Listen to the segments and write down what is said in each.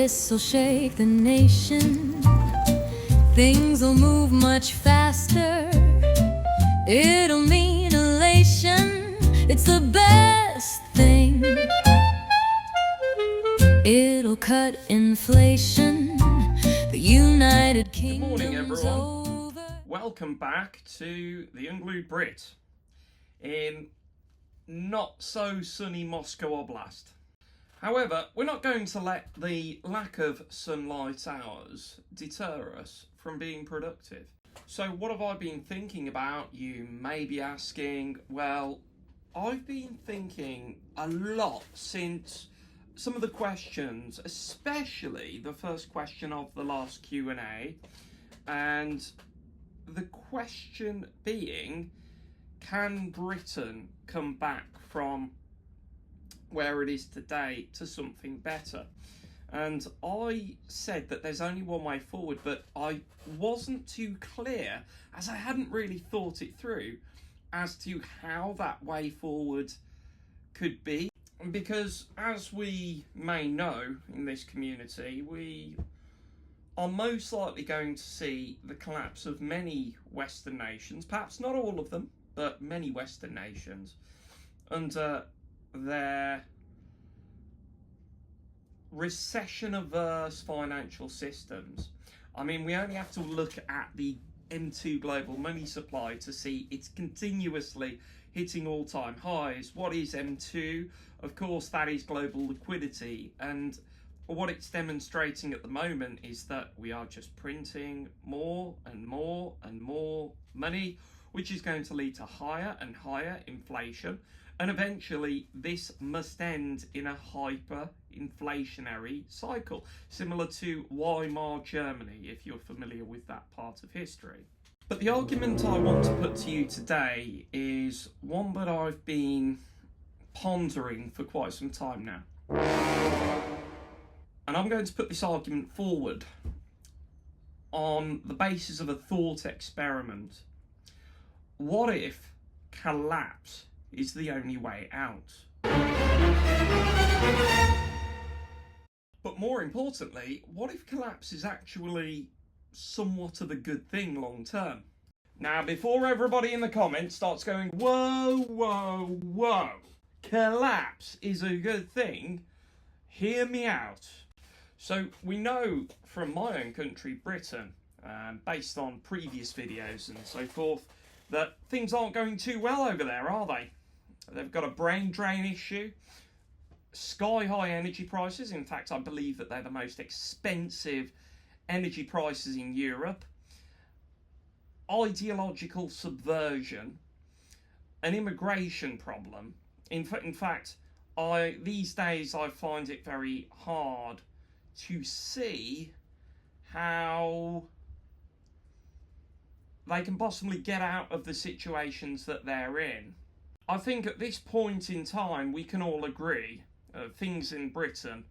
This'll shake the nation. Things will move much faster. It'll mean elation. It's the best thing. It'll cut inflation. The United Kingdom's Good morning, everyone. over. Welcome back to the Unglued Brit in not so sunny Moscow Oblast. However, we're not going to let the lack of sunlight hours deter us from being productive. So what have I been thinking about, you may be asking? Well, I've been thinking a lot since some of the questions, especially the first question of the last Q&A, and the question being, can Britain come back from where it is today to something better? And I said that there's only one way forward, but I wasn't too clear, as I hadn't really thought it through, as to how that way forward could be. Because as we may know in this community, we are most likely going to see the collapse of many Western nations, perhaps not all of them, but many Western nations, under their recession-averse financial systems. I mean, we only have to look at the M2 global money supply to see it's continuously hitting all-time highs. What is M2? Of course, that is global liquidity, and what it's demonstrating at the moment is that we are just printing more and more and more money, which is going to lead to higher and higher inflation, and eventually this must end in a hyper-inflationary cycle, similar to Weimar Germany, if you're familiar with that part of history. But the argument I want to put to you today is one that I've been pondering for quite some time now. And I'm going to put this argument forward on the basis of a thought experiment. What if collapse is the only way out? But more importantly, what if collapse is actually somewhat of a good thing long term? Now, before everybody in the comments starts going, whoa, whoa, whoa, collapse is a good thing, hear me out. So we know from my own country, Britain, based on previous videos and so forth, that things aren't going too well over there, are they? They've got a brain drain issue, sky-high energy prices. In fact, I believe that they're the most expensive energy prices in Europe. Ideological subversion, an immigration problem. In fact, these days I find it very hard to see how they can possibly get out of the situations that they're in. I think at this point in time we can all agree things in Britain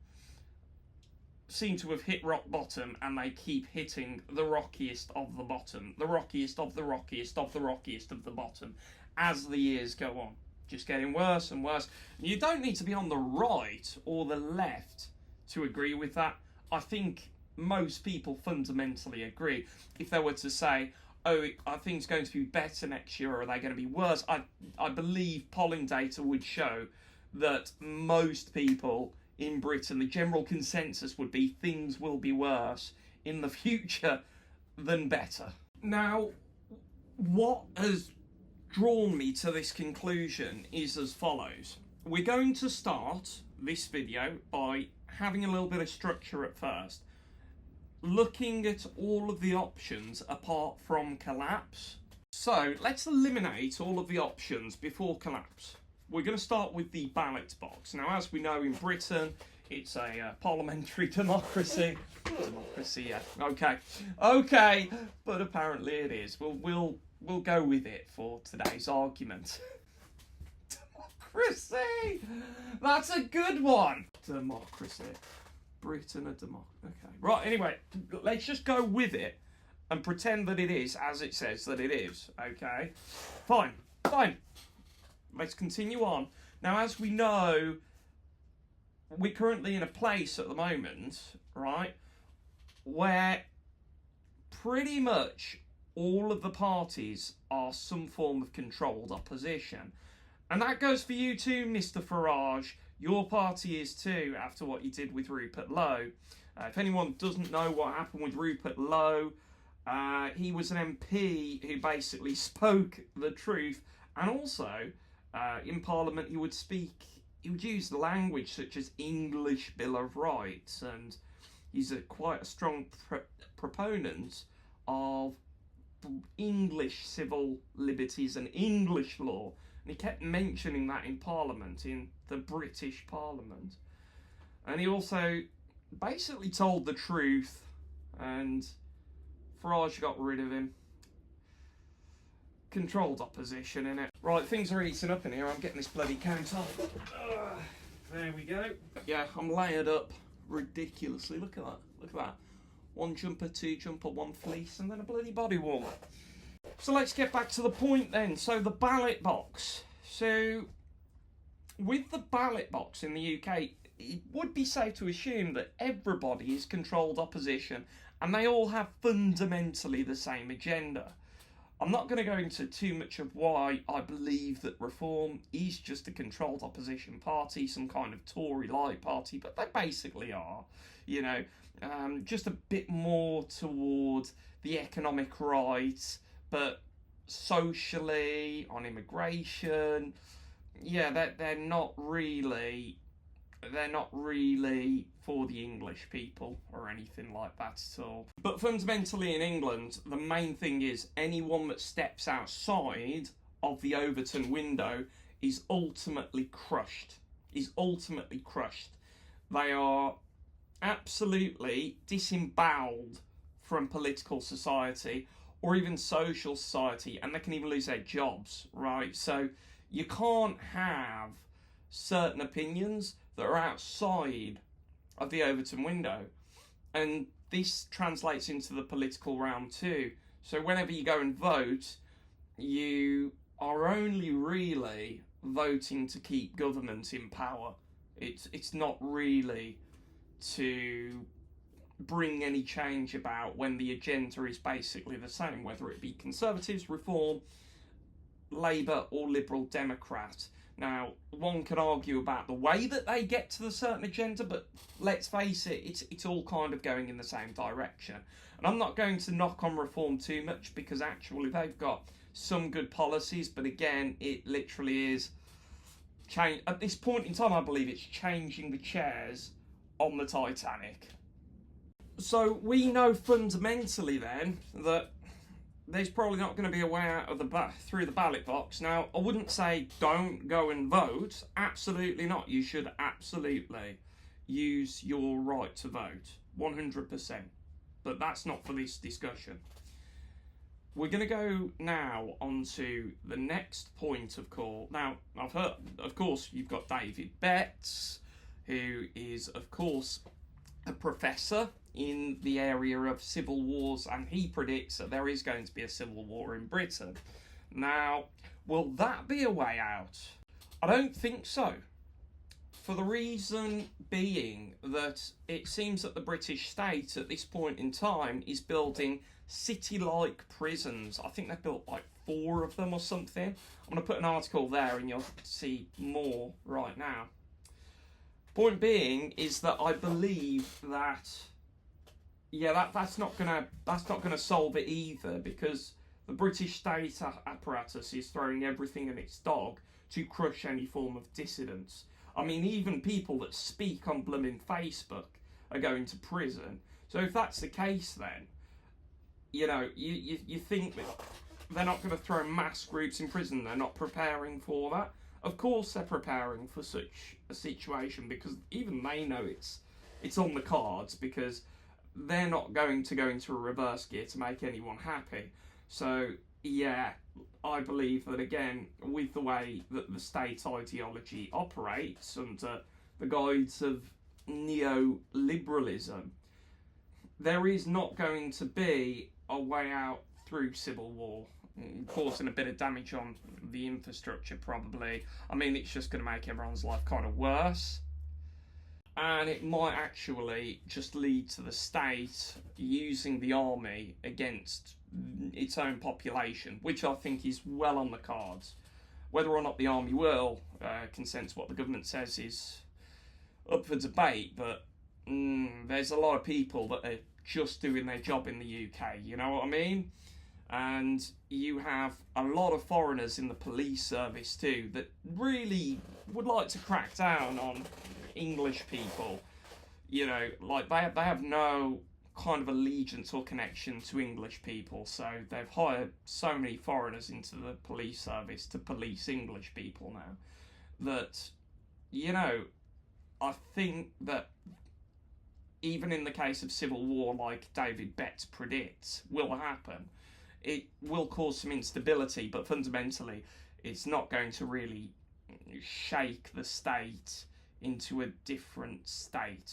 seem to have hit rock bottom, and they keep hitting the rockiest of the bottom, the rockiest of the rockiest of the rockiest of the bottom as the years go on. Just getting worse and worse. You don't need to be on the right or the left to agree with that. I think most people fundamentally agree. If they were to say, oh, I think it's going to be better next year, or are they going to be worse? I believe polling data would show that most people in Britain, the general consensus would be things will be worse in the future than better. Now, what has drawn me to this conclusion is as follows. We're going to start this video by having a little bit of structure at first, looking at all of the options apart from collapse. So let's eliminate all of the options before collapse. We're going to start with the ballot box. Now, as we know, in Britain, it's a parliamentary democracy. Democracy, yeah. Okay, but apparently it is. We'll go with it for today's argument. Democracy! That's a good one! Democracy. Britain a democracy. Okay. Right, anyway, let's just go with it and pretend that it is as it says that it is. Okay? Fine. Let's continue on. Now, as we know, we're currently in a place at the moment, right, where pretty much all of the parties are some form of controlled opposition. And that goes for you too, Mr. Farage. Your party is too, after what you did with Rupert Lowe. If anyone doesn't know what happened with Rupert Lowe, he was an MP who basically spoke the truth, and also in Parliament he would use language such as English Bill of Rights, and he's quite a strong proponent of English civil liberties and English law. And he kept mentioning that in Parliament, in the British Parliament. And he also basically told the truth, and Farage got rid of him. Controlled opposition, innit? Right, things are heating up in here. I'm getting this bloody count off. There we go. Yeah, I'm layered up ridiculously. Look at that. Look at that. One jumper, two jumper, one fleece, and then a bloody body warmer. So let's get back to the point then. So the ballot box. So with the ballot box in the UK, it would be safe to assume that everybody is controlled opposition and they all have fundamentally the same agenda. I'm not going to go into too much of why I believe that Reform is just a controlled opposition party, some kind of Tory-like party, but they basically are, you know, just a bit more towards the economic rights, but socially, on immigration, yeah, they're not really for the English people or anything like that at all. But fundamentally in England, the main thing is anyone that steps outside of the Overton window is ultimately crushed. They are absolutely disemboweled from political society or even social society, and they can even lose their jobs, right? So you can't have certain opinions that are outside of the Overton window, and this translates into the political realm too. So whenever you go and vote, you are only really voting to keep government in power. It's not really to bring any change about when the agenda is basically the same, whether it be Conservatives, Reform, Labour or Liberal Democrat. Now, one could argue about the way that they get to the certain agenda, but let's face it, it's all kind of going in the same direction. And I'm not going to knock on Reform too much, because actually they've got some good policies, but again, it literally is change. At this point in time, I believe it's changing the chairs on the Titanic. So we know fundamentally then that there's probably not going to be a way out of through the ballot box. Now, I wouldn't say don't go and vote. Absolutely not. You should absolutely use your right to vote, 100%. But that's not for this discussion. We're going to go now on to the next point of call. Now, I've heard, of course, you've got David Betts, who is, of course, a professor in the area of civil wars, and he predicts that there is going to be a civil war in Britain. Now, will that be a way out? I don't think so. For the reason being that it seems that the British state at this point in time is building city-like prisons. I think they've built like 4 of them or something. I'm going to put an article there and you'll see more right now. Point being is that I believe that that's not gonna solve it either, because the British state apparatus is throwing everything in its dog to crush any form of dissidence. I mean, even people that speak on blooming Facebook are going to prison. So if that's the case, then you think that they're not going to throw mass groups in prison? They're not preparing for that. Of course they're preparing for such a situation, because even they know it's on the cards, because they're not going to go into a reverse gear to make anyone happy. So yeah, I believe that again, with the way that the state ideology operates under the guise of neoliberalism, there is not going to be a way out through civil war, causing a bit of damage on the infrastructure probably. I mean, it's just going to make everyone's life kind of worse. And it might actually just lead to the state using the army against its own population, which I think is well on the cards. Whether or not the army will consent to what the government says is up for debate, but there's a lot of people that are just doing their job in the UK, you know what I mean? And you have a lot of foreigners in the police service too that really would like to crack down on English people. You know, like they have no kind of allegiance or connection to English people, so they've hired so many foreigners into the police service to police English people now that, you know, I think that even in the case of civil war, like David Betts predicts will happen, it will cause some instability, but fundamentally it's not going to really shake the state into a different state,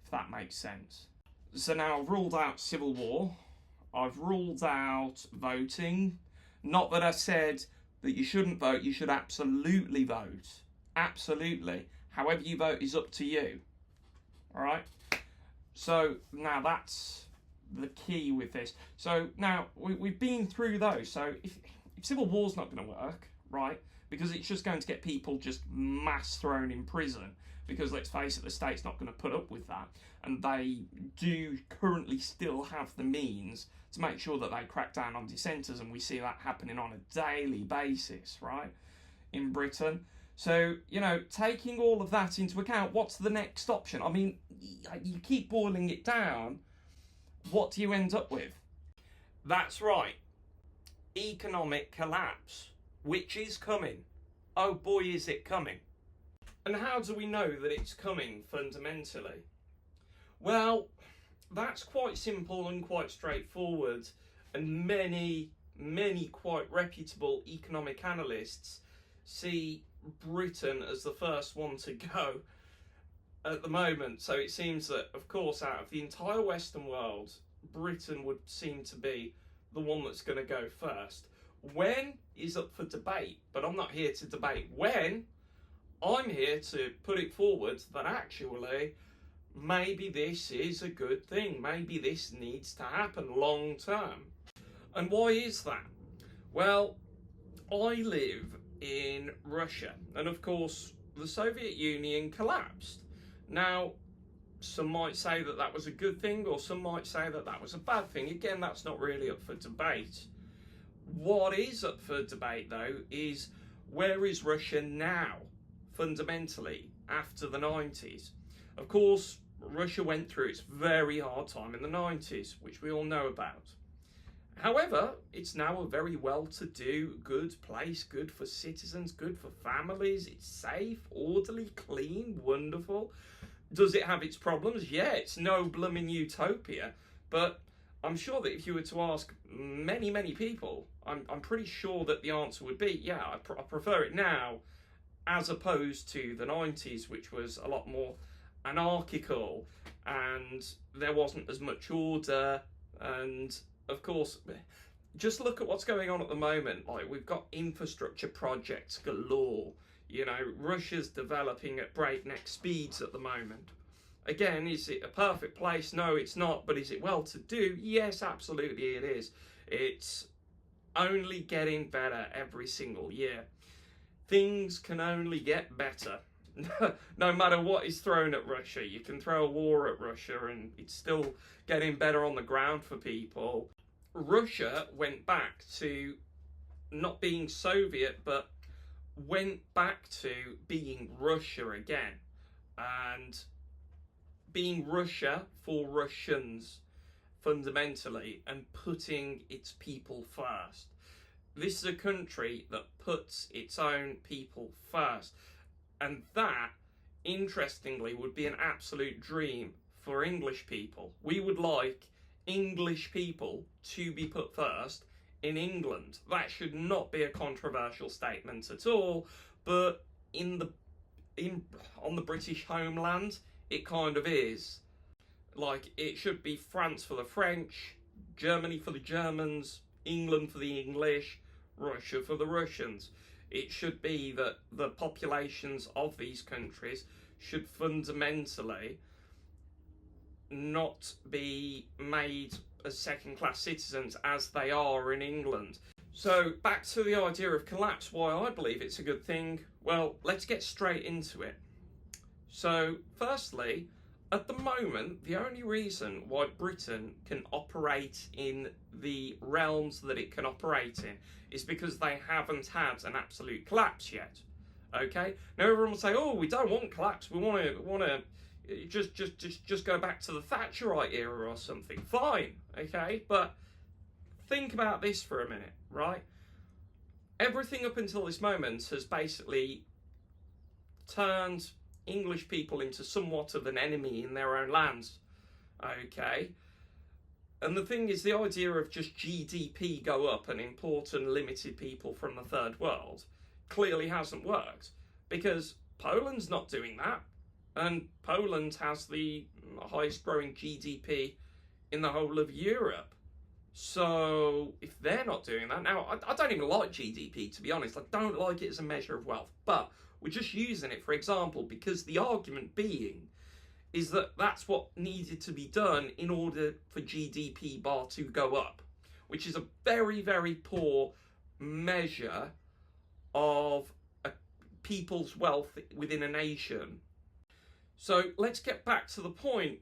if that makes sense. So now I've ruled out civil war, I've ruled out voting. Not that I said that you shouldn't vote, you should absolutely vote. Absolutely. However you vote is up to you. Alright? So now that's the key with this. So now we've been through those. So if civil war's not going to work, right, because it's just going to get people just mass thrown in prison, because let's face it, the state's not going to put up with that, and they do currently still have the means to make sure that they crack down on dissenters, and we see that happening on a daily basis, right, in Britain. So, you know, taking all of that into account, what's the next option? I mean, you keep boiling it down, what do you end up with? That's right, economic collapse, which is coming. Oh boy, is it coming. And how do we know that it's coming fundamentally? Well, that's quite simple and quite straightforward, and many quite reputable economic analysts see Britain as the first one to go at the moment. So it seems that, of course, out of the entire Western world, Britain would seem to be the one that's going to go first. When is up for debate, but I'm not here to debate when. I'm here to put it forward that actually maybe this is a good thing. Maybe this needs to happen long term. And why is that? Well, I live in Russia, and of course the Soviet Union collapsed. Now, some might say that that was a good thing, or some might say that that was a bad thing. Again, that's not really up for debate. What is up for debate, though, is where is Russia now, fundamentally, after the 90s? Of course, Russia went through its very hard time in the 90s, which we all know about. However, it's now a very well-to-do, good place, good for citizens, good for families. It's safe, orderly, clean, wonderful. Does it have its problems? Yeah, it's no blooming utopia, but I'm sure that if you were to ask many people, I'm pretty sure that the answer would be, yeah, I prefer it now, as opposed to the 90s, which was a lot more anarchical, and there wasn't as much order. And of course, just look at what's going on at the moment. Like, we've got infrastructure projects galore. You know, Russia's developing at breakneck speeds at the moment. Again, is it a perfect place? No, it's not. But is it well to do? Yes, absolutely it is. It's only getting better every single year. Things can only get better. No matter what is thrown at Russia. You can throw a war at Russia and it's still getting better on the ground for people. Russia went back to not being Soviet, but went back to being Russia again, and being Russia for Russians fundamentally, and putting its people first. This is a country that puts its own people first, and that, interestingly, would be an absolute dream for English people. We would like English people to be put first in England. That should not be a controversial statement at all, but on the British homeland, it kind of is. Like, it should be France for the French, Germany for the Germans, England for the English, Russia for the Russians. It should be that the populations of these countries should fundamentally not be made as second-class citizens as they are in England. So back to the idea of collapse, why I believe it's a good thing. Well, let's get straight into it. So firstly, at the moment, the only reason why Britain can operate in the realms that it can operate in is because they haven't had an absolute collapse yet. Okay? Now everyone will say, "Oh, we don't want collapse. We want to just go back to the Thatcherite era or something." Fine, okay? But think about this for a minute, right? Everything up until this moment has basically turned English people into somewhat of an enemy in their own lands, okay? And the thing is, the idea of just GDP go up and import unlimited people from the third world clearly hasn't worked, because Poland's not doing that, and Poland has the highest growing GDP in the whole of Europe. So if they're not doing that, now I don't even like GDP, to be honest. I don't like it as a measure of wealth, but we're just using it for example because the argument being is that that's what needed to be done in order for GDP bar to go up, which is a very, very poor measure of a people's wealth within a nation. So let's get back to the point.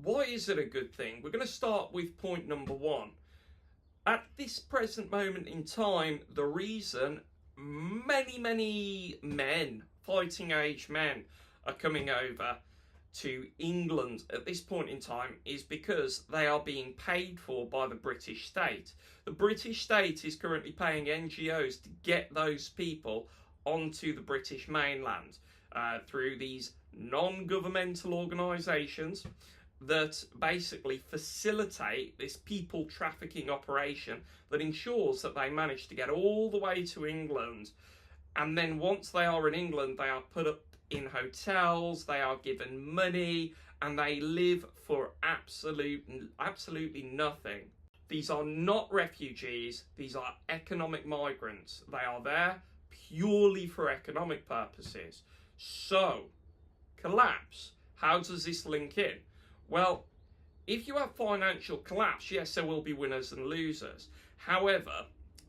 Why is it a good thing? We're going to start with point number one. At this present moment in time, the reason many men, fighting age men, are coming over to England at this point in time is because they are being paid for by the British state. The British state is currently paying NGOs to get those people onto the British mainland through these non-governmental organisations that basically facilitate this people trafficking operation that ensures that they manage to get all the way to England, and then once they are in England they are put up in hotels, they are given money, and they live for absolutely nothing. These are not refugees, these are economic migrants. They are there purely for economic purposes. So, collapse, how does this link in? Well, if you have financial collapse, yes, there will be winners and losers. However,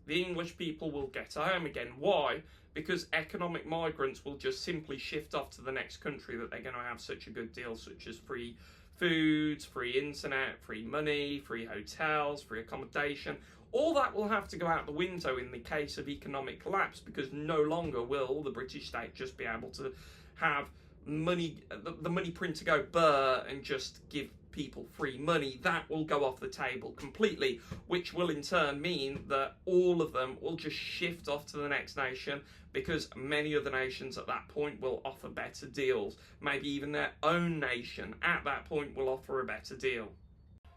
the English people will get home again. Why? Because economic migrants will just simply shift off to the next country that they're going to have such a good deal, such as free foods, free internet, free money, free hotels, free accommodation. All that will have to go out the window in the case of economic collapse, because no longer will the British state just be able to have money, the money printer go burr and just give people free money. That will go off the table completely, which will in turn mean that all of them will just shift off to the next nation, because many other nations at that point will offer better deals. Maybe even their own nation at that point will offer a better deal.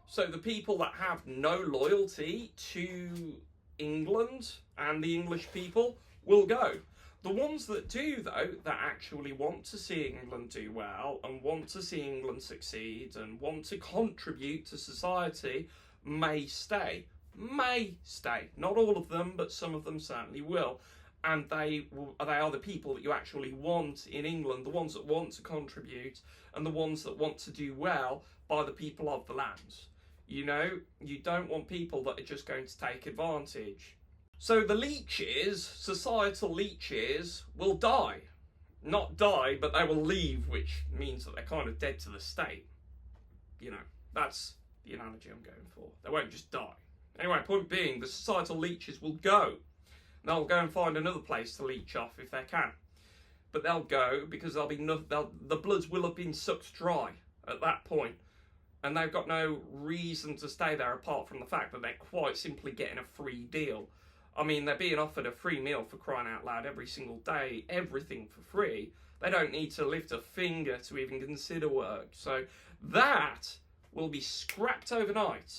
So the people that have no loyalty to England and the English people will go. The ones that do, though, that actually want to see England do well and want to see England succeed and want to contribute to society may stay. May stay. Not all of them, but some of them certainly will. And they are the people that you actually want in England, the ones that want to contribute and the ones that want to do well by the people of the land. You know, you don't want people that are just going to take advantage. So the leeches, societal leeches, will die. Not die, but they will leave, which means that they're kind of dead to the state. You know, that's the analogy I'm going for. They won't just die. Anyway, point being, the societal leeches will go. They'll go and find another place to leech off if they can. But they'll go because the bloods will have been sucked dry at that point. And they've got no reason to stay there apart from the fact that they're quite simply getting a free deal. I mean, they're being offered a free meal, for crying out loud, every single day, everything for free. They don't need to lift a finger to even consider work. So that will be scrapped overnight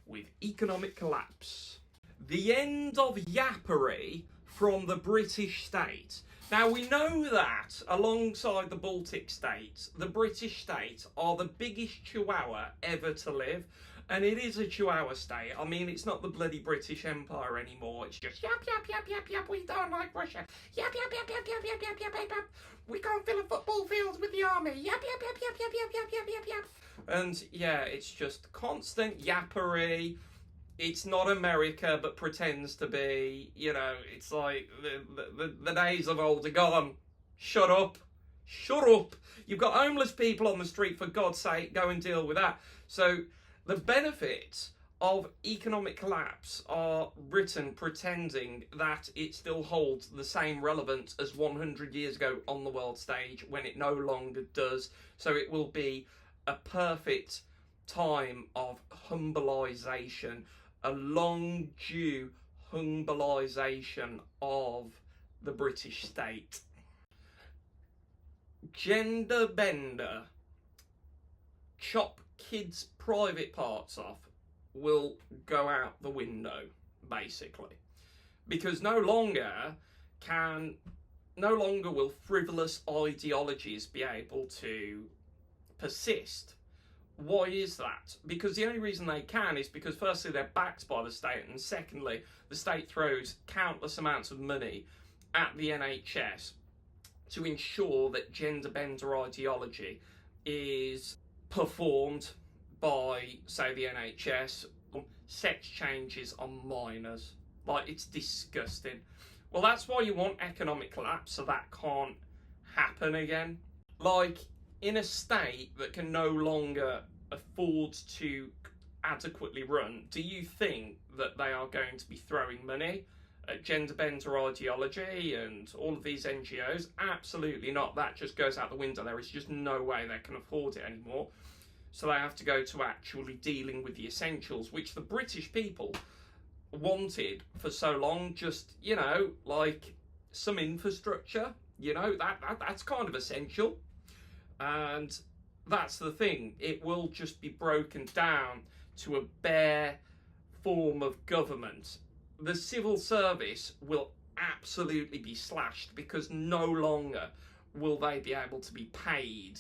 with economic collapse. The end of yappery from the British state. Now, we know that alongside the Baltic states, the British state are the biggest chihuahua ever to live, And it is a Chihuahua state. I mean, it's not the bloody British Empire anymore. It's just yap, yap, yap, yap, yap, we don't like Russia. Yap, yap, yap, yap, yap, yap, yap, yap, yap, yap. We can't fill a football field with the army. Yap, yap, yap, yap, yap, yap, yap, yap, yap, yap. And yeah, it's just constant yappery. It's not America, but pretends to be. You know, it's like the days of old are gone. Shut up. Shut up. You've got homeless people on the street, for God's sake, go and deal with that. So the benefits of economic collapse are Britain pretending that it still holds the same relevance as 100 years ago on the world stage, when it no longer does. So it will be a perfect time of humbilization, a long due humbilization of the British state. Gender bender, chop kids' private parts off, will go out the window, basically, because no longer will frivolous ideologies be able to persist. Why is that? Because the only reason they can is because firstly they're backed by the state, and secondly the state throws countless amounts of money at the NHS to ensure that gender bender ideology is performed by, say, the NHS, sex changes on minors. Like, it's disgusting. Well, that's why you want economic collapse, so that can't happen again. Like, in a state that can no longer afford to adequately run, do you think that they are going to be throwing money at gender bender ideology and all of these NGOs? Absolutely not. That just goes out the window. There is just no way they can afford it anymore. So they have to go to actually dealing with the essentials, which the British people wanted for so long. Just, you know, like some infrastructure, you know, that's kind of essential. And that's the thing. It will just be broken down to a bare form of government. The civil service will absolutely be slashed, because no longer will they be able to be paid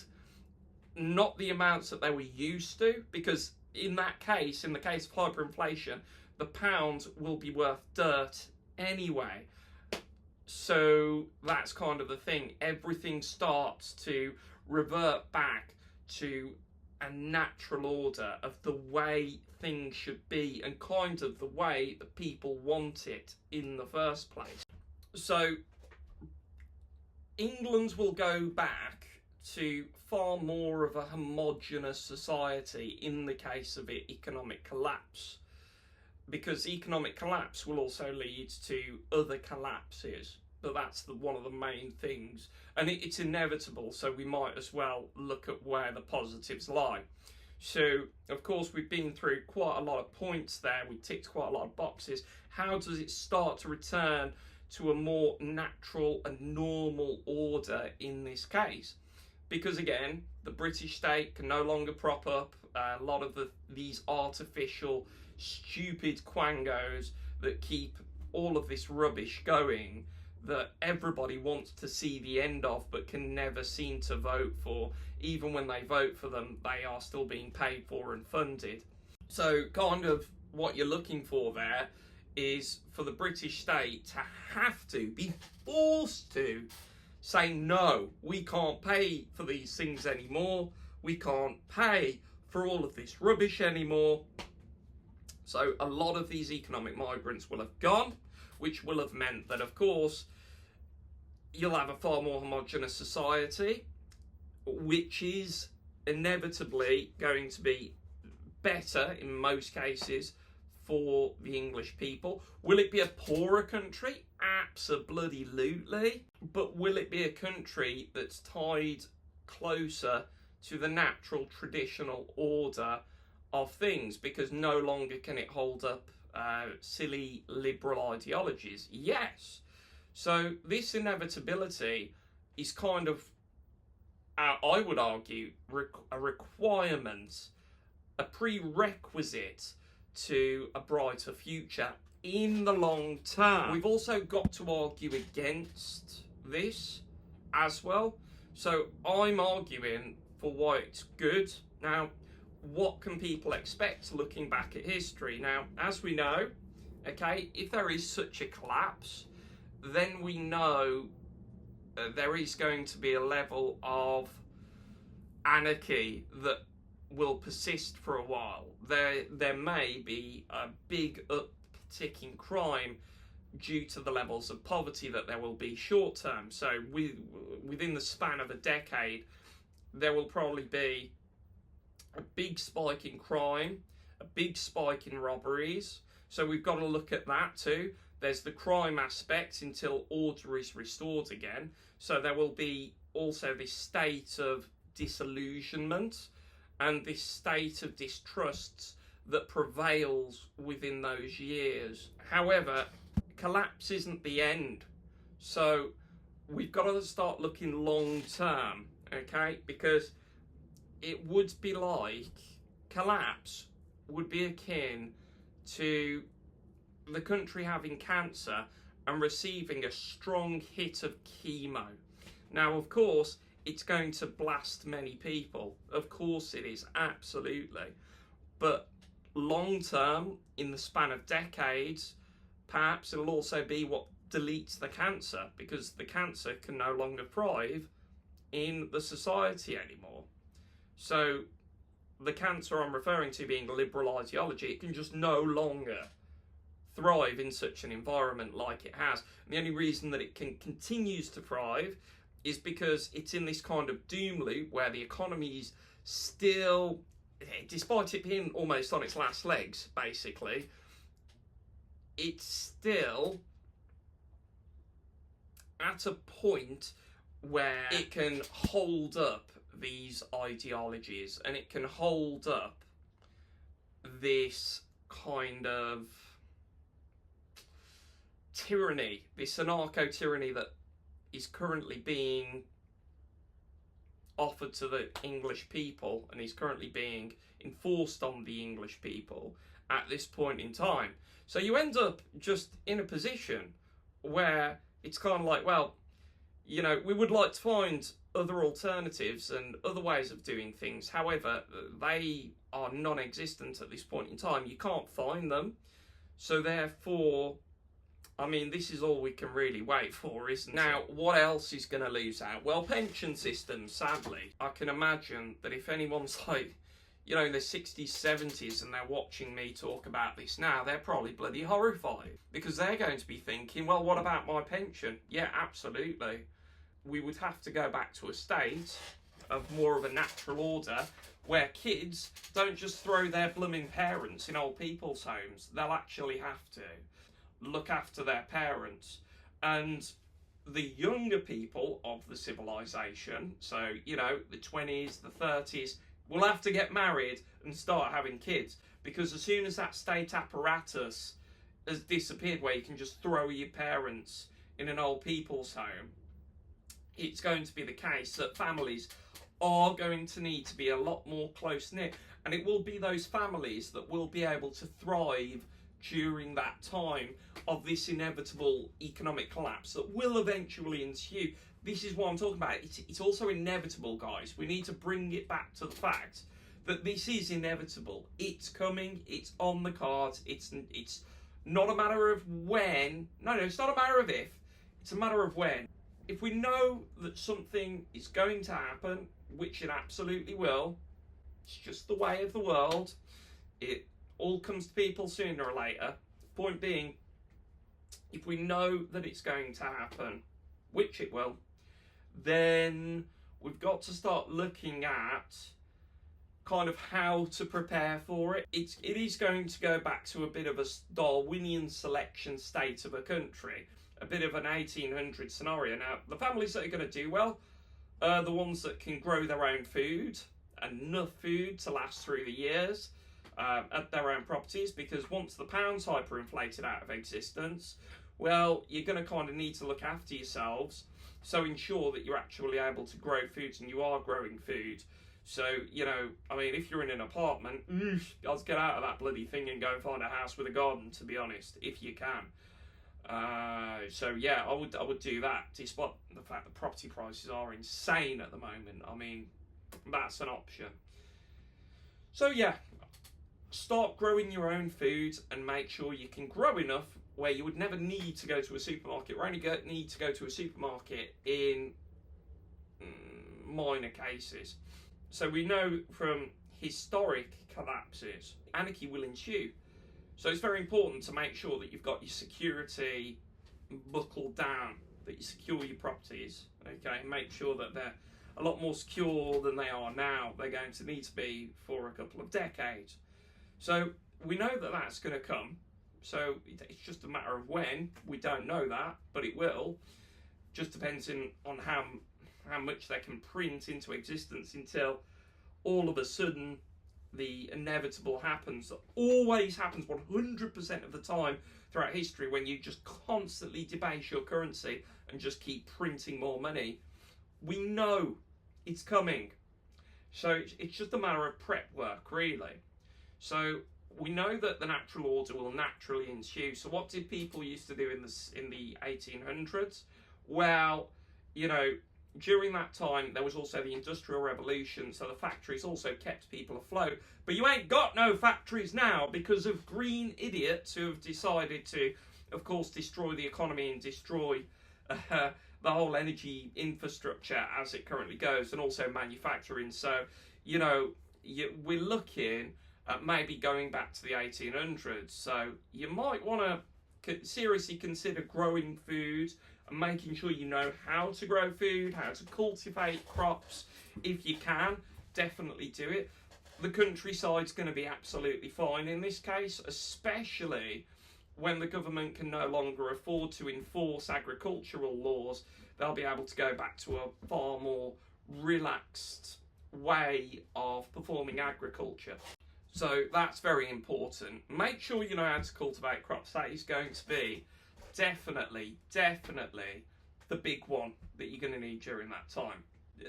not the amounts that they were used to, because in that case, in the case of hyperinflation, the pound will be worth dirt anyway. So that's kind of the thing. Everything starts to revert back to a natural order of the way things should be, and kind of the way that people want it in the first place. So England will go back to far more of a homogenous society in the case of economic collapse, because economic collapse will also lead to other collapses, but that's one of the main things, and it's inevitable, so we might as well look at where the positives lie. So of course we've been through quite a lot of points there, we ticked quite a lot of boxes. How does it start to return to a more natural and normal order in this case? Because again, the British state can no longer prop up a lot of these artificial, stupid quangos that keep all of this rubbish going, that everybody wants to see the end of but can never seem to vote for. Even when they vote for them, they are still being paid for and funded. So kind of what you're looking for there is for the British state to have to be forced to say, no, we can't pay for these things anymore. We can't pay for all of this rubbish anymore. So a lot of these economic migrants will have gone, which will have meant that, of course, you'll have a far more homogenous society, which is inevitably going to be better in most cases for the English people. Will it be a poorer country? Absolutely. But will it be a country that's tied closer to the natural traditional order of things, because no longer can it hold up silly liberal ideologies? Yes. So this inevitability is kind of, I would argue, a requirement, a prerequisite to a brighter future in the long term. We've also got to argue against this as well. So I'm arguing for why it's good. Now, what can people expect looking back at history? Now, as we know, okay, if there is such a collapse, then we know there is going to be a level of anarchy that will persist for a while. There may be a big uptick in crime due to the levels of poverty that there will be short term. So within the span of a decade, there will probably be a big spike in crime, a big spike in robberies. So we've got to look at that too. There's the crime aspect until order is restored again. So there will be also this state of disillusionment and this state of distrust that prevails within those years. However, collapse isn't the end. So we've got to start looking long term, okay? Because it would be like, collapse would be akin to the country having cancer and receiving a strong hit of chemo. Now, of course, it's going to blast many people. Of course it is, absolutely. But long term, in the span of decades, perhaps it'll also be what deletes the cancer, because the cancer can no longer thrive in the society anymore. So the cancer I'm referring to being liberal ideology, it can just no longer thrive in such an environment like it has. And the only reason that it continues to thrive is because it's in this kind of doom loop where the economy's still, despite it being almost on its last legs, basically, it's still at a point where it can hold up these ideologies and it can hold up this kind of tyranny, this anarcho-tyranny that is currently being offered to the English people and is currently being enforced on the English people at this point in time. So you end up just in a position where it's kind of like, well, you know, we would like to find other alternatives and other ways of doing things. However, they are non-existent at this point in time. You can't find them. So therefore, I mean, this is all we can really wait for, isn't it? Now, what else is going to lose out? Well, pension systems, sadly. I can imagine that if anyone's like, you know, in their 60s, 70s, and they're watching me talk about this now, they're probably bloody horrified. Because they're going to be thinking, well, what about my pension? Yeah, absolutely. We would have to go back to a state of more of a natural order where kids don't just throw their blooming parents in old people's homes. They'll actually have to look after their parents. And the younger people of the civilization, so, you know, the 20s, the 30s, will have to get married and start having kids. Because as soon as that state apparatus has disappeared where you can just throw your parents in an old people's home, it's going to be the case that families are going to need to be a lot more close-knit, and it will be those families that will be able to thrive during that time of this inevitable economic collapse that will eventually ensue. This is what I'm talking about. It's also inevitable, guys. We need to bring it back to the fact that this is inevitable. It's coming. It's on the cards. It's not a matter of when. No, it's not a matter of if. It's a matter of when. If we know that something is going to happen, which it absolutely will, it's just the way of the world. It all comes to people sooner or later. Point being, if we know that it's going to happen, which it will, then we've got to start looking at kind of how to prepare for it. It is going to go back to a bit of a Darwinian selection state of a country, a bit of an 1800 scenario. Now, the families that are going to do well are the ones that can grow their own food, enough food to last through the years, at their own properties, because once the pound's hyperinflated out of existence, well, you're going to kind of need to look after yourselves, so ensure that you're actually able to grow foods and you are growing food. So, you know, I mean, if you're in an apartment, let's get out of that bloody thing and go and find a house with a garden, to be honest, if you can. So yeah, I would do that, despite the fact that property prices are insane at the moment. I mean, that's an option. So yeah, start growing your own food and make sure you can grow enough where you would never need to go to a supermarket, or only need to go to a supermarket in minor cases. So we know from historic collapses, anarchy will ensue. So it's very important to make sure that you've got your security buckled down, that you secure your properties, okay, and make sure that they're a lot more secure than they are now. They're going to need to be for a couple of decades. So we know that that's going to come. So it's just a matter of when. We don't know that, but it will. Just depends on how much they can print into existence until all of a sudden the inevitable happens. That always happens 100% of the time throughout history, when you just constantly debase your currency and just keep printing more money. We know it's coming. So it's just a matter of prep work, really. So we know that the natural order will naturally ensue. So what did people used to do in the 1800s? Well, you know, during that time there was also the Industrial Revolution, so the factories also kept people afloat. But you ain't got no factories now because of green idiots who have decided to, of course, destroy the economy and destroy the whole energy infrastructure as it currently goes, and also manufacturing. So, you know, we're looking at maybe going back to the 1800s. So you might want to seriously consider growing food and making sure you know how to grow food, how to cultivate crops. If you can, definitely do it. The countryside's going to be absolutely fine in this case, especially when the government can no longer afford to enforce agricultural laws. They'll be able to go back to a far more relaxed way of performing agriculture. So that's very important. Make sure you know how to cultivate crops. That is going to be definitely the big one that you're going to need during that time.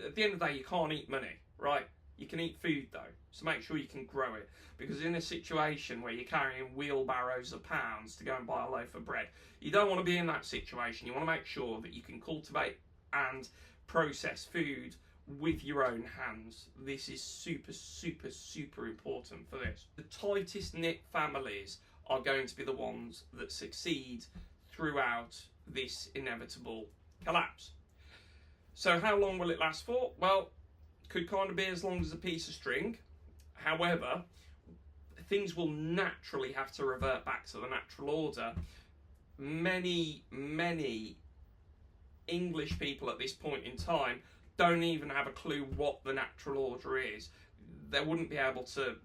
At the end of the day, you can't eat money, right? You can eat food though, so make sure you can grow it. Because in a situation where you're carrying wheelbarrows of pounds to go and buy a loaf of bread, you don't want to be in that situation. You want to make sure that you can cultivate and process food with your own hands. This is super important for this. The tightest knit families are going to be the ones that succeed throughout this inevitable collapse. So how long will it last for? Well, could kind of be as long as a piece of string. However, things will naturally have to revert back to the natural order. Many English people at this point in time don't even have a clue what the natural order is. They wouldn't be able to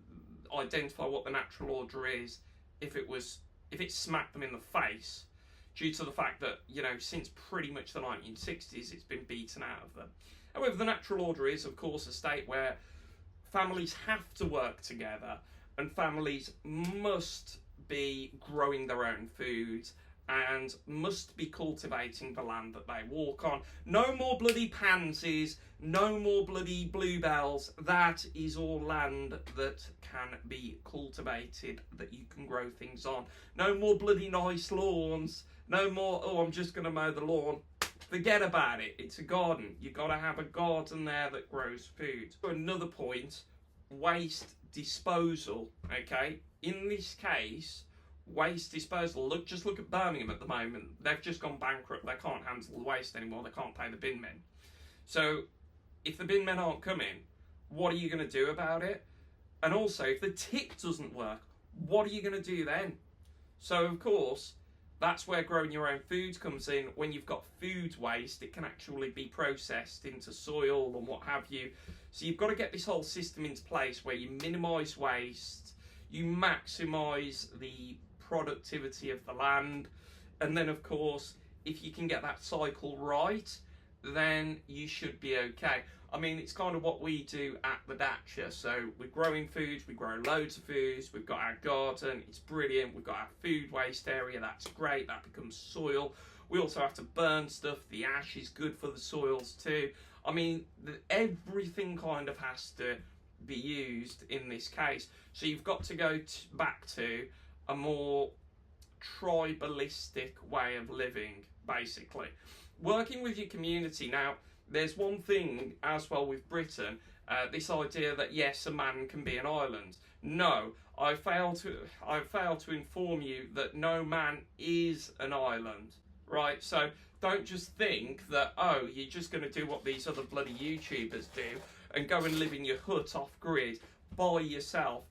identify what the natural order is if it smacked them in the face, due to the fact that, you know, since pretty much the 1960s it's been beaten out of them. However, the natural order is, of course, a state where families have to work together and families must be growing their own food and must be cultivating the land that they walk on. No more bloody pansies, no more bloody bluebells. That is all land that can be cultivated, that you can grow things on. No more bloody nice lawns. No more, oh, I'm just going to mow the lawn. Forget about it. It's a garden. You've got to have a garden there that grows food. Another point, waste disposal, okay? In this case, waste disposal, just look at Birmingham at the moment. They've just gone bankrupt. They can't handle the waste anymore. They can't pay the bin men. So if the bin men aren't coming, what are you going to do about it? And also, if the tip doesn't work, what are you going to do then? So of course, that's where growing your own food comes in. When you've got food waste, it can actually be processed into soil and what have you. So you've got to get this whole system into place where you minimise waste, you maximise the productivity of the land, and then of course, if you can get that cycle right, then you should be okay. I mean, it's kind of what we do at the Dacia. So we're growing foods, we grow loads of foods, we've got our garden, it's brilliant, we've got our food waste area, that's great, that becomes soil. We also have to burn stuff, the ash is good for the soils too. I mean, everything kind of has to be used in this case. So you've got to go back to a more tribalistic way of living, basically. Working with your community. Now, there's one thing as well with Britain, this idea that yes, a man can be an island. No, I fail to inform you that no man is an island, right? So don't just think that, oh, you're just going to do what these other bloody YouTubers do and go and live in your hut off grid by yourself.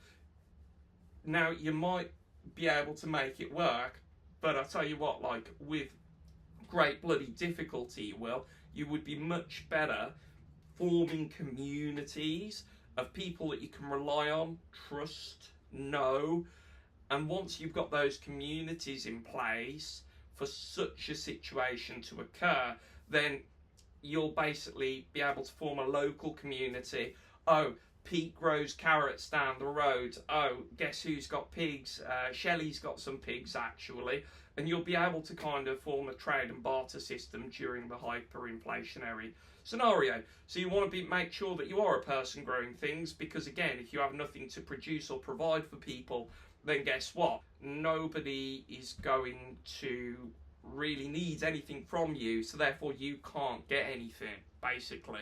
Now, you might be able to make it work, but I tell you what, like, with great bloody difficulty, you would be much better forming communities of people that you can rely on, trust, know, and once you've got those communities in place for such a situation to occur, then you'll basically be able to form a local community. Oh, Pete grows carrots down the road. Oh, guess who's got pigs? Shelley's got some pigs, actually. And you'll be able to kind of form a trade and barter system during the hyperinflationary scenario. So you want to make sure that you are a person growing things, because again, if you have nothing to produce or provide for people, then guess what? Nobody is going to really need anything from you, so therefore you can't get anything, basically.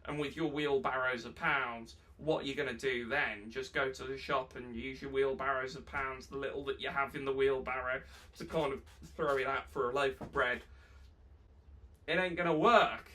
And with your wheelbarrows of pounds, what are you going to do then? Just go to the shop and use your wheelbarrows of pounds, the little that you have in the wheelbarrow, to kind of throw it out for a loaf of bread? It ain't going to work.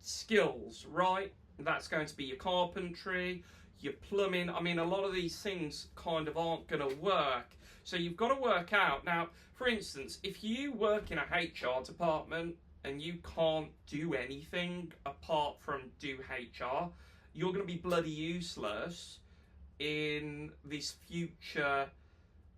Skills, right? That's going to be your carpentry, your plumbing. I mean, a lot of these things kind of aren't going to work. So you've got to work out. Now, for instance, if you work in a HR department and you can't do anything apart from do HR, you're going to be bloody useless in this future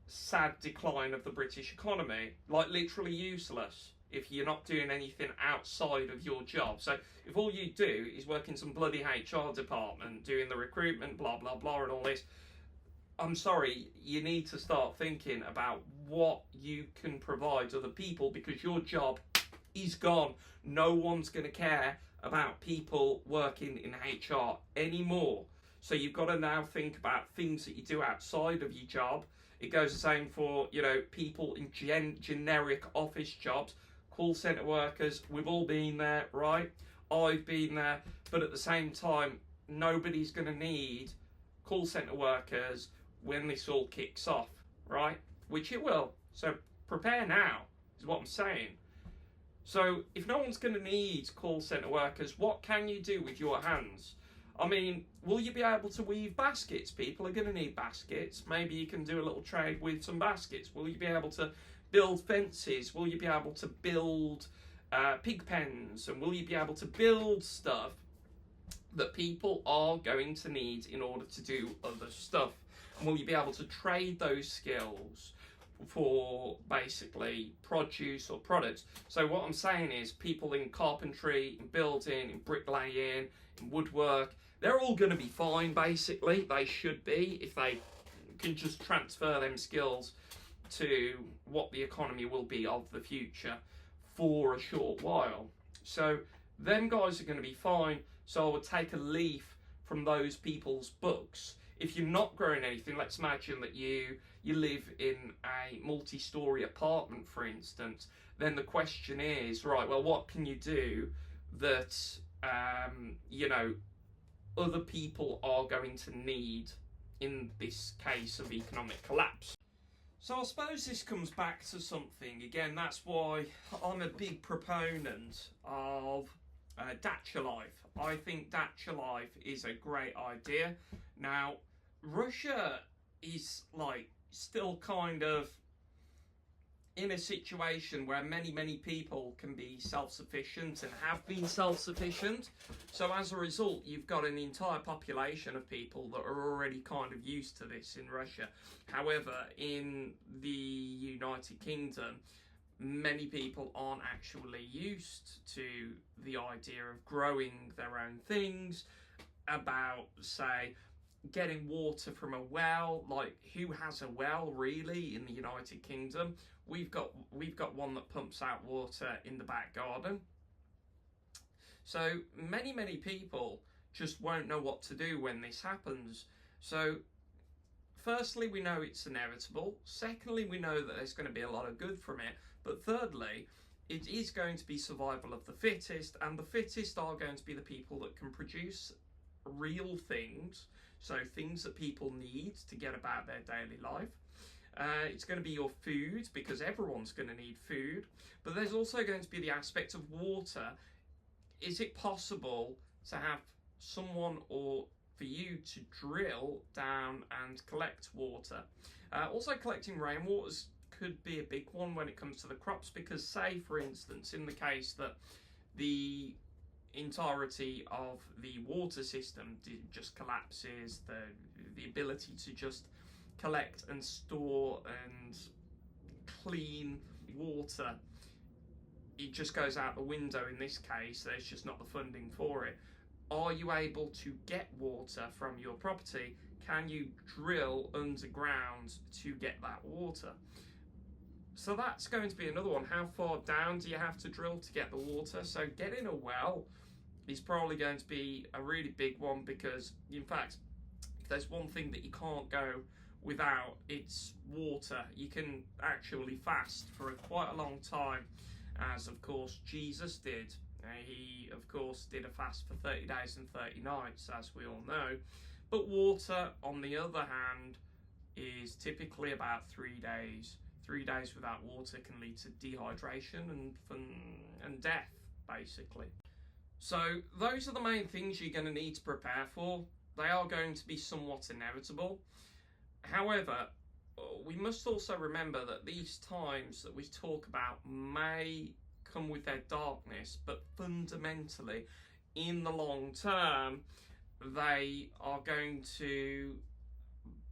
sad decline of the British economy. Like, literally useless if you're not doing anything outside of your job. So if all you do is work in some bloody HR department doing the recruitment, blah, blah, blah, and all this, I'm sorry, you need to start thinking about what you can provide to other people, because your job is gone. No one's going to care about people working in HR anymore. So you've got to now think about things that you do outside of your job. It goes the same for, you know, people in generic office jobs, call centre workers. We've all been there, right? I've been there. But at the same time, nobody's going to need call centre workers when this all kicks off, right? Which it will. So prepare now, is what I'm saying. So if no one's going to need call centre workers, what can you do with your hands? I mean, will you be able to weave baskets? People are going to need baskets. Maybe you can do a little trade with some baskets. Will you be able to build fences? Will you be able to build pig pens? And will you be able to build stuff that people are going to need in order to do other stuff? And will you be able to trade those skills for basically produce or products? So what I'm saying is, people in carpentry, in building, in bricklaying, in woodwork, they're all going to be fine, basically. They should be, if they can just transfer them skills to what the economy will be of the future for a short while. So them guys are going to be fine. So I would take a leaf from those people's books. If you're not growing anything, let's imagine that you live in a multi-storey apartment, for instance, then the question is, right, well, what can you do that, you know, other people are going to need in this case of economic collapse? So I suppose this comes back to something, again, that's why I'm a big proponent of Dacha Life. I think Dacha Life is a great idea. Now, Russia is like still kind of in a situation where many people can be self-sufficient and have been self-sufficient. So as a result, you've got an entire population of people that are already kind of used to this in Russia. However, in the United Kingdom, many people aren't actually used to the idea of growing their own things, about, say, getting water from a well. Like, who has a well really in the United Kingdom? We've got one that pumps out water in the back garden. So many people just won't know what to do when this happens. So firstly, we know it's inevitable. Secondly, we know that there's going to be a lot of good from it. But thirdly, it is going to be survival of the fittest, and the fittest are going to be the people that can produce real things, so things that people need to get about their daily life. It's going to be your food, because everyone's going to need food, but there's also going to be the aspect of water. Is it possible to have someone or for you to drill down and collect water? Also, collecting rainwaters could be a big one when it comes to the crops, because say for instance in the case that the entirety of the water system just collapses, the ability to just collect and store and clean water, it just goes out the window. In this case, there's just not the funding for it. Are you able to get water from your property? Can you drill underground to get that water? So that's going to be another one. How far down do you have to drill to get the water? So getting a well is probably going to be a really big one, because in fact, if there's one thing that you can't go without, it's water. You can actually fast for quite a long time, as of course Jesus did. He of course did a fast for 30 days and 30 nights, as we all know. But water, on the other hand, is typically about 3 days. 3 days without water can lead to dehydration and death, basically. So those are the main things you're going to need to prepare for. They are going to be somewhat inevitable. However, we must also remember that these times that we talk about may come with their darkness, but fundamentally, in the long term, they are going to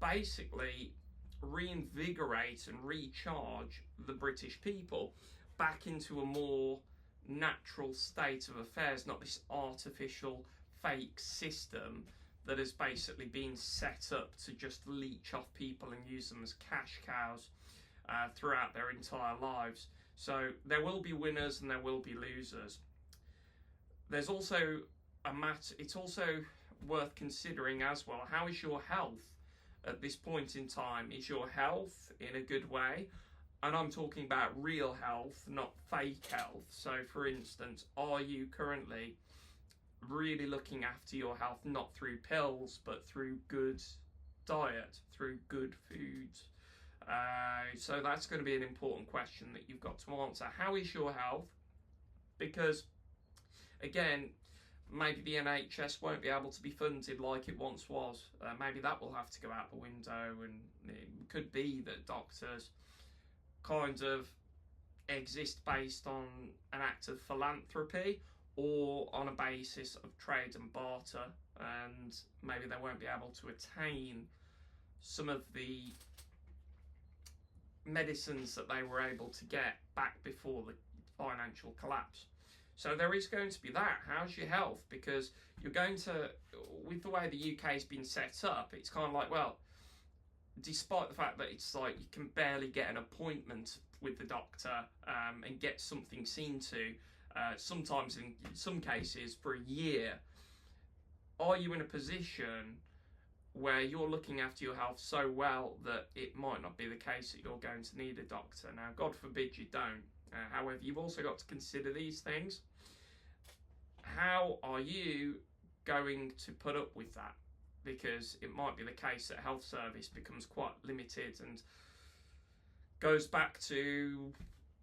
basically reinvigorate and recharge the British people back into a more natural state of affairs, not this artificial fake system that has basically been set up to just leech off people and use them as cash cows throughout their entire lives. So there will be winners and there will be losers. There's also it's also worth considering as well, how is your health at this point in time? Is your health in a good way? And I'm talking about real health, not fake health. So for instance, are you currently really looking after your health, not through pills, but through good diet, through good food? So that's going to be an important question that you've got to answer. How is your health? Because again, maybe the NHS won't be able to be funded like it once was. Maybe that will have to go out the window, and it could be that doctors kind of exist based on an act of philanthropy or on a basis of trade and barter, and maybe they won't be able to attain some of the medicines that they were able to get back before the financial collapse. So there is going to be that. How's your health? Because you're going to, with the way the UK has been set up, it's kind of like, well, despite the fact that it's like you can barely get an appointment with the doctor and get something seen to, sometimes in some cases for a year, are you in a position where you're looking after your health so well that it might not be the case that you're going to need a doctor? Now, God forbid you don't. However, you've also got to consider these things. How are you going to put up with that? Because it might be the case that health service becomes quite limited and goes back to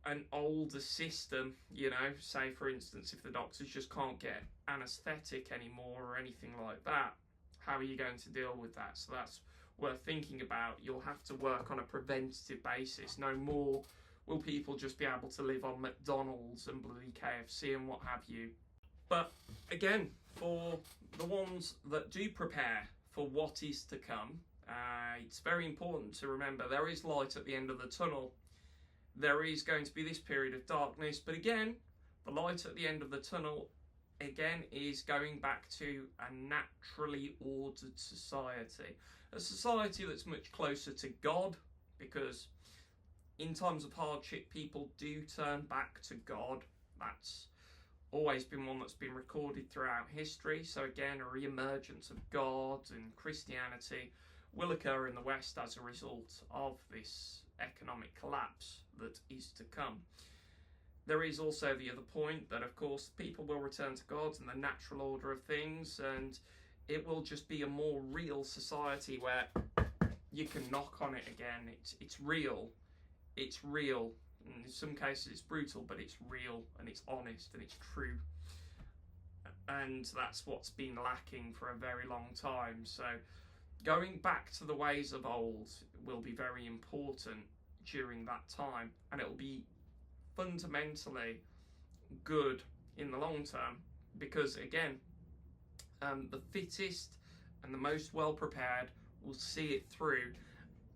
an older system, you know, say for instance, if the doctors just can't get anaesthetic anymore or anything like that, how are you going to deal with that? So that's worth thinking about. You'll have to work on a preventative basis. No more will people just be able to live on McDonald's and bloody KFC and what have you. But again, for the ones that do prepare for what is to come, it's very important to remember there is light at the end of the tunnel. There is going to be this period of darkness, but again, the light at the end of the tunnel, again, is going back to a naturally ordered society. A society that's much closer to God, because in times of hardship, people do turn back to God. That's always been one that's been recorded throughout history. So again, a re-emergence of God and Christianity will occur in the West as a result of this economic collapse that is to come. there is also the other point that, of course, people will return to God and the natural order of things, and it will just be a more real society where you can knock on it again. It's real. It's real. And in some cases it's brutal, but it's real and it's honest and it's true. And that's what's been lacking for a very long time. So going back to the ways of old will be very important during that time, and it'll be fundamentally good in the long term, because again, the fittest and the most well prepared will see it through,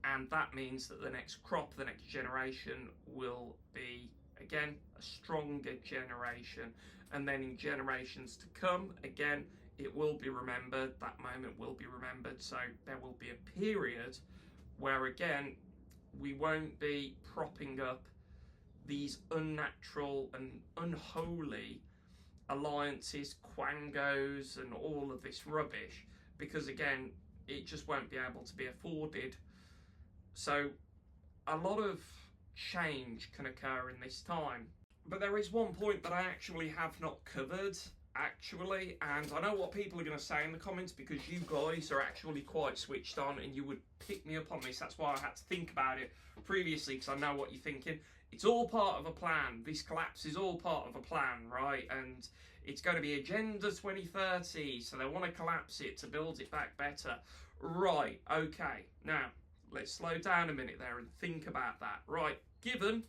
and that means that the next crop, the next generation, will be again a stronger generation, and then in generations to come, again, it will be remembered, that moment will be remembered. So there will be a period where again we won't be propping up these unnatural and unholy alliances, quangos and all of this rubbish, because again it just won't be able to be afforded. So a lot of change can occur in this time. But there is one point that I actually have not covered, and I know what people are going to say in the comments, because you guys are actually quite switched on and you would pick me up on this. That's why I had to think about it previously, because I know what you're thinking. It's all part of a plan. This collapse is all part of a plan, right? And it's going to be Agenda 2030, so they want to collapse it to build it back better. Right, okay. Now, let's slow down a minute there and think about that. Right, given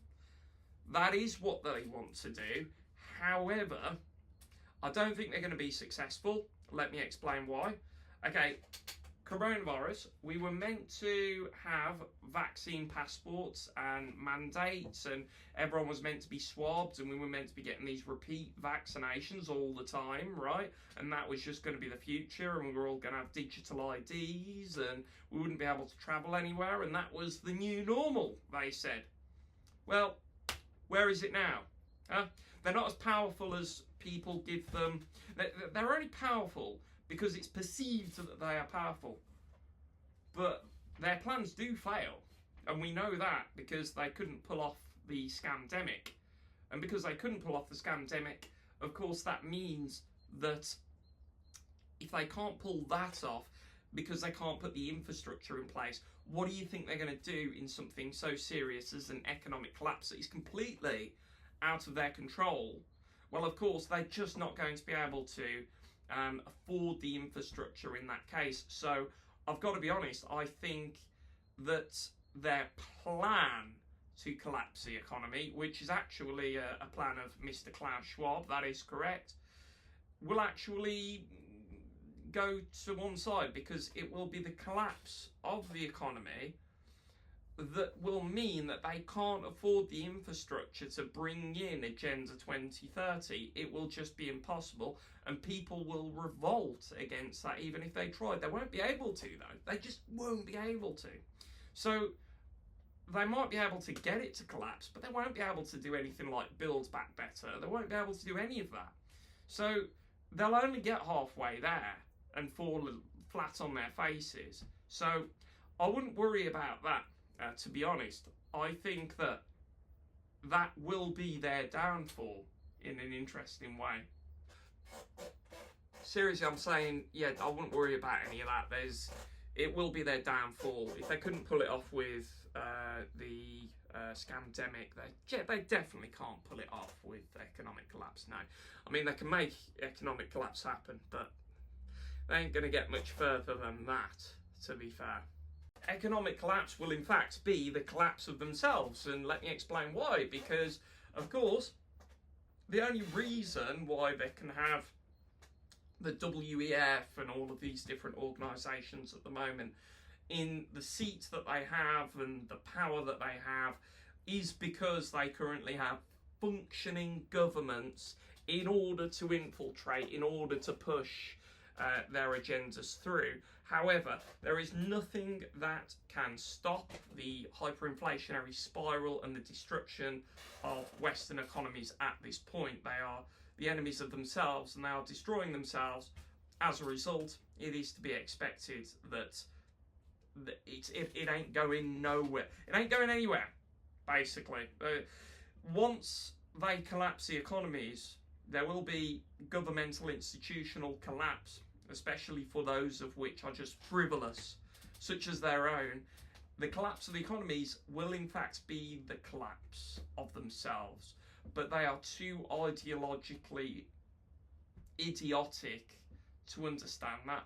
that is what they want to do, however, I don't think they're going to be successful. Let me explain why. Okay, coronavirus, we were meant to have vaccine passports and mandates, and everyone was meant to be swabbed, and we were meant to be getting these repeat vaccinations all the time, right? And that was just going to be the future, and we were all going to have digital IDs, and we wouldn't be able to travel anywhere, and that was the new normal, they said. Well, where is it now? They're not as powerful as people give them. They're only powerful because it's perceived that they are powerful. But their plans do fail. And we know that because they couldn't pull off the scamdemic. And because they couldn't pull off the scamdemic, of course that means that if they can't pull that off, because they can't put the infrastructure in place, what do you think they're going to do in something so serious as an economic collapse that is completely out of their control? Well, of course, they're just not going to be able to afford the infrastructure in that case. So I've got to be honest, I think that their plan to collapse the economy, which is actually a plan of Mr. Klaus Schwab, that is correct, will actually go to one side, because it will be the collapse of the economy that will mean that they can't afford the infrastructure to bring in Agenda 2030. It will just be impossible, and people will revolt against that even if they tried. They won't be able to, though. They just won't be able to. So they might be able to get it to collapse, but they won't be able to do anything like build back better. They won't be able to do any of that. So they'll only get halfway there and fall flat on their faces. So I wouldn't worry about that. To be honest, I think that will be their downfall in an interesting way. Seriously, I'm saying, yeah, I wouldn't worry about any of that. It will be their downfall. If they couldn't pull it off with the scamdemic, they definitely can't pull it off with economic collapse. No, I mean, they can make economic collapse happen, but they ain't going to get much further than that, to be fair. Economic collapse will in fact be the collapse of themselves, and let me explain why. Because, of course, the only reason why they can have the WEF and all of these different organisations at the moment in the seats that they have and the power that they have is because they currently have functioning governments in order to infiltrate, in order to push their agendas through. However, there is nothing that can stop the hyperinflationary spiral and the destruction of Western economies at this point. They are the enemies of themselves, and they are destroying themselves. As a result, it is to be expected that it ain't going nowhere. It ain't going anywhere, basically. Once they collapse the economies, there will be governmental institutional collapse, especially for those of which are just frivolous, such as their own. The collapse of the economies will in fact be the collapse of themselves, but they are too ideologically idiotic to understand that.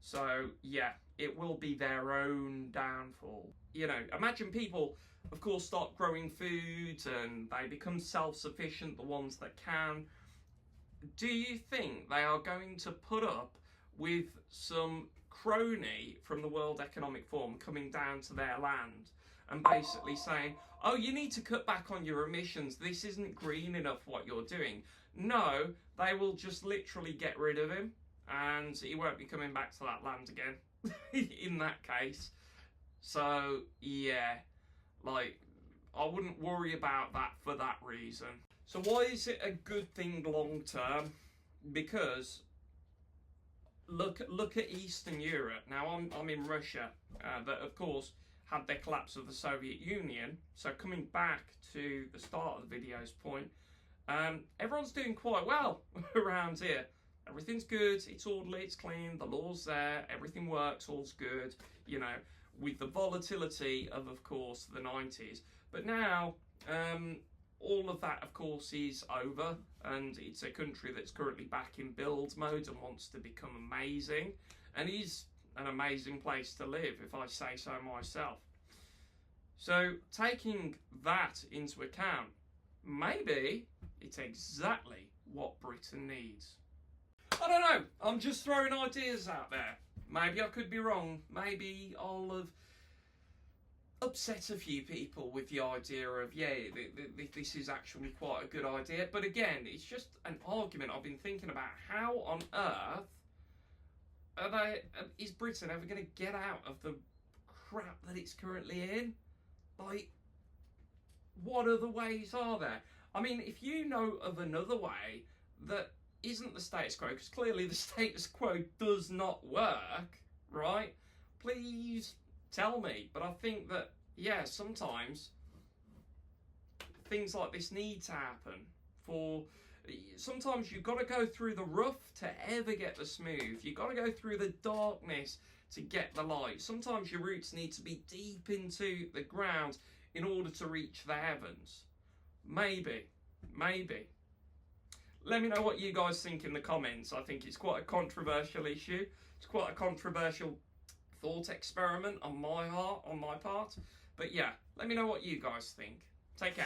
So yeah, it will be their own downfall. You know, imagine people, of course, start growing food and they become self-sufficient, the ones that can. Do you think they are going to put up with some crony from the World Economic Forum coming down to their land and basically saying, oh, you need to cut back on your emissions, this isn't green enough what you're doing? No, they will just literally get rid of him and he won't be coming back to that land again in that case. So yeah, like, I wouldn't worry about that for that reason. So why is it a good thing long term? Because look at Eastern Europe. Now I'm in Russia, that of course had their collapse of the Soviet Union. So coming back to the start of the video's point, everyone's doing quite well around here. Everything's good, it's orderly, it's clean, the law's there, everything works, all's good, you know, with the volatility of course, the 90s. But now, all of that, of course, is over, and it's a country that's currently back in build mode and wants to become amazing, and is an amazing place to live, if I say so myself. So, taking that into account, maybe it's exactly what Britain needs. I don't know, I'm just throwing ideas out there. Maybe I could be wrong. Maybe I'll have upset a few people with the idea of, yeah, this is actually quite a good idea. But again, it's just an argument I've been thinking about. How on earth is Britain ever going to get out of the crap that it's currently in? Like, what other ways are there? I mean, if you know of another way that isn't the status quo, because clearly the status quo does not work, right? Please tell me. But I think that, yeah, sometimes things like this need to happen. Sometimes you've got to go through the rough to ever get the smooth. You've got to go through the darkness to get the light. Sometimes your roots need to be deep into the ground in order to reach the heavens. Maybe. Let me know what you guys think in the comments. I think it's quite a controversial issue. It's quite a controversial thought experiment on my part. But yeah, let me know what you guys think. Take care.